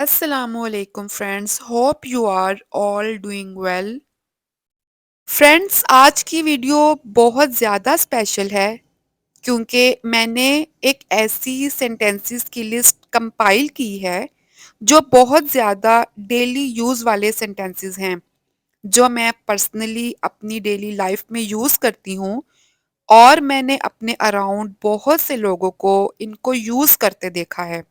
Assalamualaikum friends, hope you are all doing well. Friends आज की video बहुत ज़्यादा स्पेशल है क्योंकि मैंने एक ऐसी सेंटेंसेस की लिस्ट कंपाइल की है जो बहुत ज़्यादा डेली यूज़ वाले सेंटेंसेस हैं जो मैं पर्सनली अपनी डेली लाइफ में यूज़ करती हूँ और मैंने अपने अराउंड बहुत से लोगों को इनको यूज़ करते देखा है।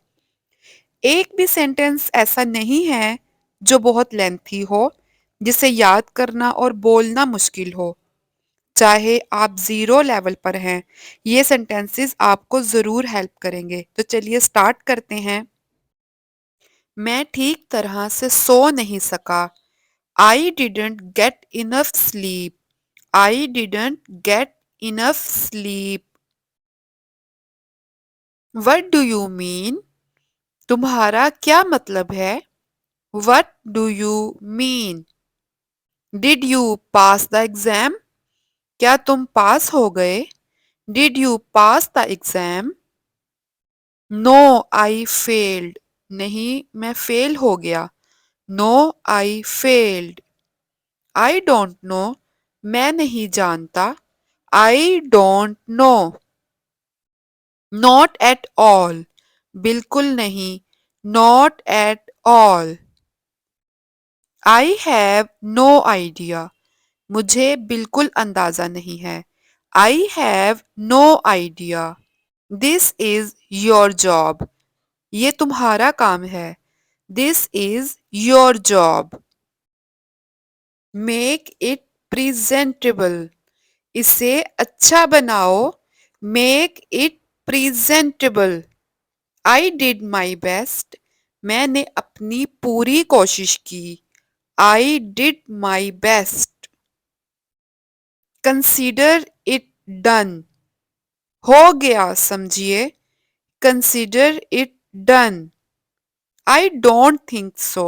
एक भी सेंटेंस ऐसा नहीं है जो बहुत लेंथी हो, जिसे याद करना और बोलना मुश्किल हो। चाहे आप ज़ीरो लेवल पर हैं, ये सेंटेंसेस आपको ज़रूर हेल्प करेंगे। तो चलिए स्टार्ट करते हैं। मैं ठीक तरह से सो नहीं सका। I didn't get enough sleep. I didn't get enough sleep. What do you mean? तुम्हारा क्या मतलब है? What do you mean? Did you pass the exam? क्या तुम पास हो गए? Did you pass the exam? No I failed. नहीं, मैं फेल हो गया। No I failed. I don't know. मैं नहीं जानता। I don't know. Not at all. बिल्कुल नहीं। Not at all. I have no idea. मुझे बिल्कुल अंदाजा नहीं है। I have no idea. This is your job. ये तुम्हारा काम है। This is your job. Make it presentable. इसे अच्छा बनाओ। Make it presentable. I did my best. मैंने अपनी पूरी कोशिश की। I did my best. Consider it done. हो गया समझिए। Consider it done. I don't think so.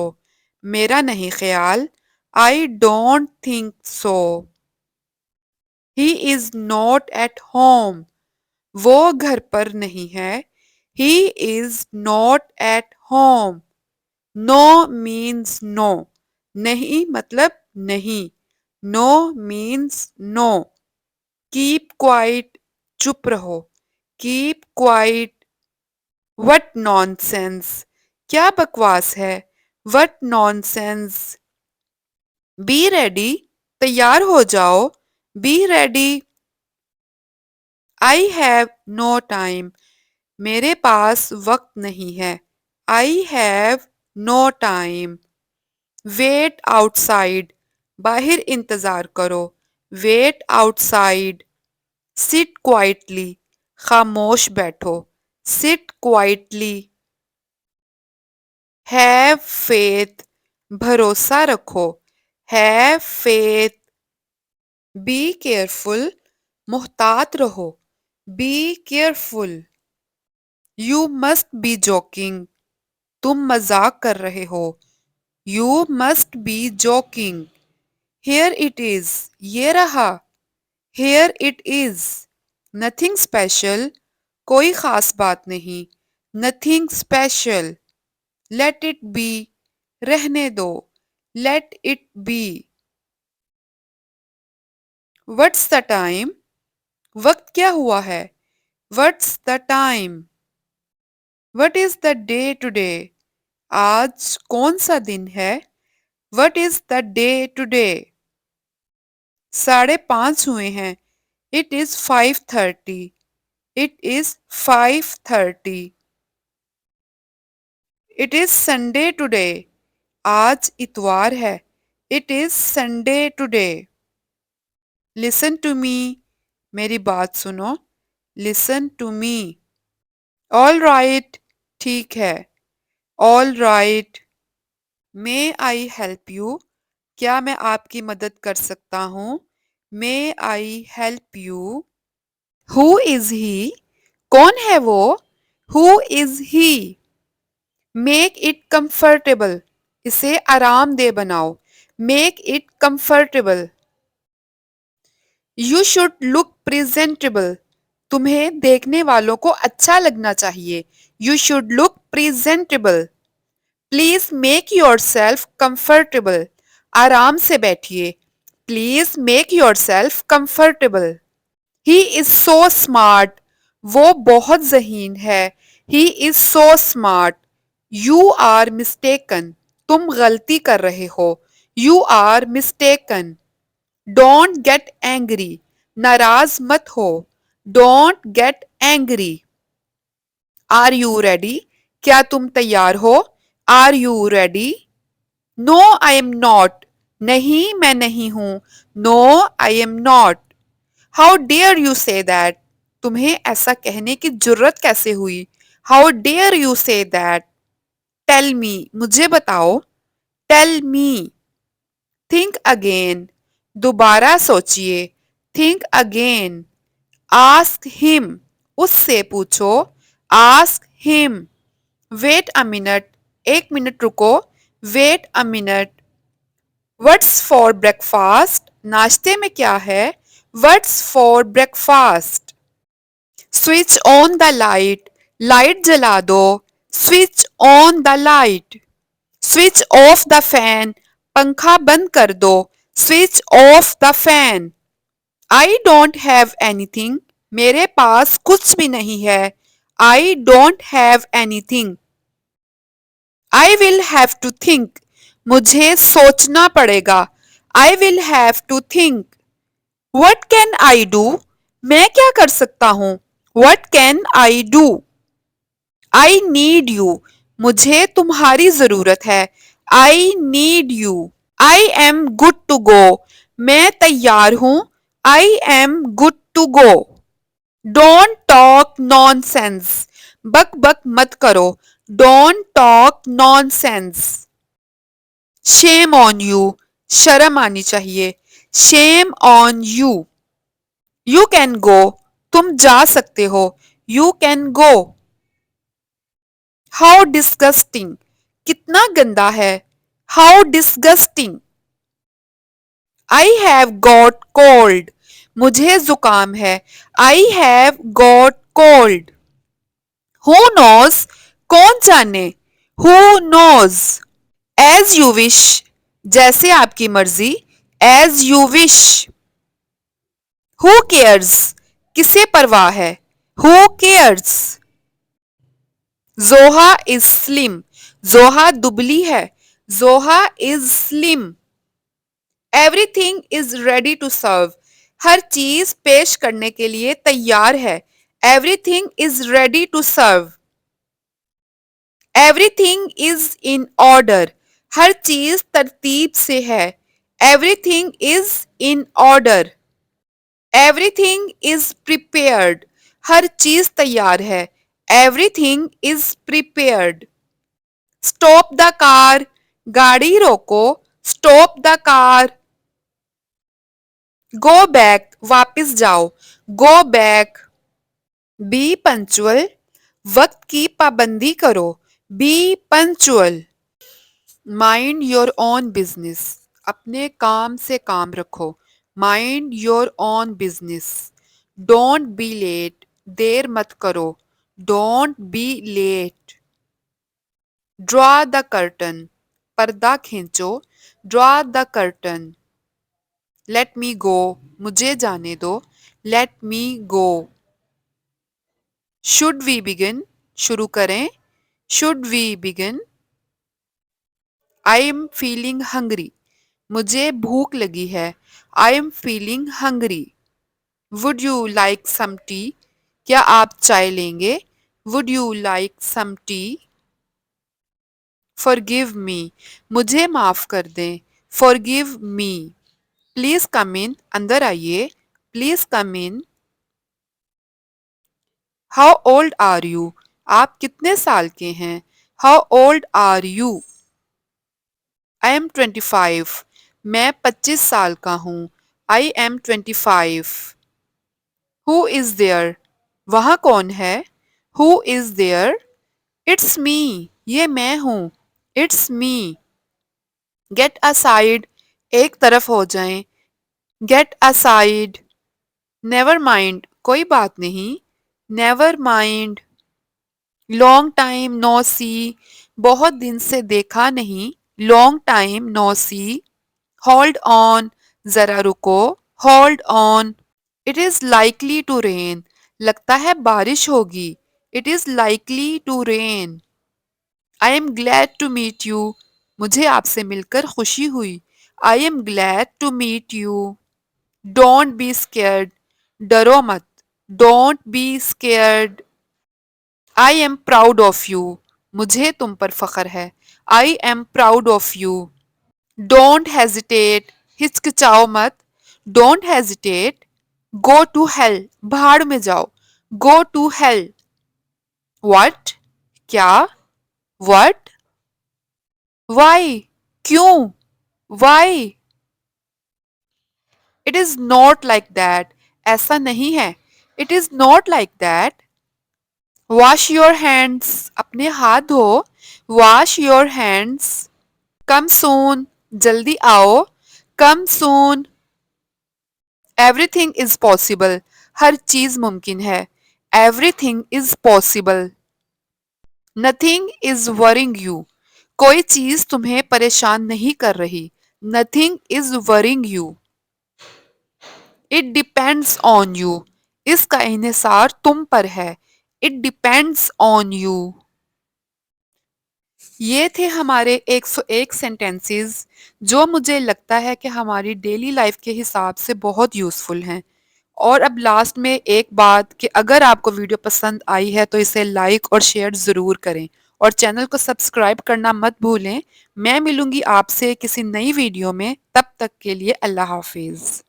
मेरा नहीं ख्याल। I don't think so. He is not at home. वो घर पर नहीं है। He is not at home. No means no. नहीं मतलब नहीं। No means no. Keep quiet. चुप रहो। Keep quiet. What nonsense. क्या बकवास है। What nonsense. Be ready. तैयार हो जाओ। Be ready. I have no time. मेरे पास वक्त नहीं है। I have no time. Wait outside. बाहर इंतजार करो। Wait outside. Sit quietly. खामोश बैठो। Sit quietly. Have faith. भरोसा रखो। Have faith. Be careful. मुहतात रहो। Be careful. You must be joking. तुम मजाक कर रहे हो। You must be joking. Here it is. ये रहा। Here it is. Nothing special. कोई खास बात नहीं। Nothing special. Let it be. रहने दो। Let it be. What's the time? वक्त क्या हुआ है? What's the time? What is the day today? आज कौन सा दिन है? What is the day today? 5:30 हुए हैं। It is 5:30। It is 5:30। It is Sunday today. आज इतवार है। It is Sunday today. Listen to me. मेरी बात सुनो। Listen to me. All right. ठीक है। All right. May I help you? क्या मैं आपकी मदद कर सकता हूँ? May I help you? Who is he? कौन है वो? Who is he? Make it comfortable. इसे आरामदेह बनाओ। Make it comfortable. You should look presentable. तुम्हें देखने वालों को अच्छा लगना चाहिए। You should look presentable. Please make yourself comfortable. आराम से बैठिए। Please make yourself comfortable. He is so smart. वो बहुत ज़हीन है। He is so smart. You are mistaken. तुम गलती कर रहे हो। You are mistaken. Don't get angry. नाराज मत हो। Don't get angry. Are you ready? क्या तुम तैयार हो? Are you ready? No I am not. नहीं मैं नहीं हूं। No I am not. How dare you say that. तुम्हें ऐसा कहने की जुर्रत कैसे हुई? How dare you say that. Tell me. मुझे बताओ। Tell me. Think again. दोबारा सोचिए। Think again. Ask him. उससे पूछो। Ask him. Wait a minute. एक मिनट रुको। Wait a minute. What's for breakfast. नाश्ते में क्या है? What's for breakfast. Switch on the light. Light जला दो। Switch on the light. Switch off the fan. पंखा बंद कर दो। Switch off the fan. I don't have anything. मेरे पास कुछ भी नहीं है। I don't have anything. I will have to think. मुझे सोचना पड़ेगा। I will have to think. What can I do. मैं क्या कर सकता हूँ? What can I do. I need you. मुझे तुम्हारी जरूरत है। I need you. I am good to go. मैं तैयार हूं। I am good to go. Don't talk nonsense. बक बक मत करो। Don't talk nonsense. Shame on you. शर्म आनी चाहिए। Shame on you. You can go. तुम जा सकते हो। You can go. How disgusting. कितना गंदा है। How disgusting. I have got cold. मुझे जुकाम है। I have got cold. Who knows. कौन जाने। Who knows. As you wish. जैसे आपकी मर्जी। As you wish. Who cares. किसे परवाह है। Who cares. Zoha is slim. Zoha दुबली है। Zoha is slim. Everything is ready to serve. हर चीज पेश करने के लिए तैयार है। Everything is ready to serve. Everything is in order. हर चीज तरतीब से है। Everything is in order. Everything is prepared. हर चीज तैयार है। Everything is prepared. Stop the car. गाड़ी रोको। Stop the car. Go back. वापिस जाओ। Go back. Be punctual. वक्त की पाबंदी करो। Be punctual. Mind your own business. अपने काम से काम रखो। Mind your own business. Don't be late. देर मत करो। Don't be late. Draw the curtain. पर्दा खींचो। Draw the curtain. Let me go. मुझे जाने दो। Let me go. Should we begin. शुरू करें। Should we begin. I am feeling hungry. मुझे भूख लगी है। I am feeling hungry. Would you like some tea. क्या आप चाय लेंगे? Would you like some tea. Forgive me. मुझे माफ कर दें। Forgive me. Please come in. अंदर आइए। Please come in. How old are you. आप कितने साल के हैं? How old are you. I am 25। मैं 25 साल का हूँ। I am 25। Who is there. वहाँ कौन है? Who is there. It's me. ये मैं हूँ। It's me. Gate aside. एक तरफ हो जाएं। Get aside. Never mind. कोई बात नहीं। Never mind. Long time no see. बहुत दिन से देखा नहीं, long time no see, hold on, जरा रुको, hold on, it is likely to rain, लगता है बारिश होगी, it is likely to rain, I am glad to meet you, मुझे आपसे मिलकर खुशी हुई, I am glad to meet you, don't be scared, डरो मत, don't be scared, I am proud of you, मुझे तुम पर फख्र है, I am proud of you, don't hesitate, हिचकिचाओ मत, don't hesitate, go to hell, भाड़ में जाओ, गो टू हेल, व्हाट, क्या, व्हाट, वाई, क्यों, why, it is not like that, ऐसा नहीं है, it is not like that, wash your hands, अपने हाथ धो, wash your hands, come soon, जल्दी आओ, come soon, everything is possible, हर चीज मुमकिन है, everything is possible, nothing is worrying you, कोई चीज तुम्हें परेशान नहीं कर रही, nothing is worrying you, it depends on you, इसका इन्हिसार तुम पर है, इट डिपेंड्स ऑन यू। ये थे हमारे 101 सेंटेंसेस जो मुझे लगता है कि हमारी डेली लाइफ के हिसाब से बहुत यूज़फुल हैं। और अब लास्ट में एक बात कि अगर आपको वीडियो पसंद आई है तो इसे लाइक और शेयर ज़रूर करें और चैनल को सब्सक्राइब करना मत भूलें। मैं मिलूंगी आपसे किसी नई वीडियो में, तब तक के लिए अल्लाह हाफिज़।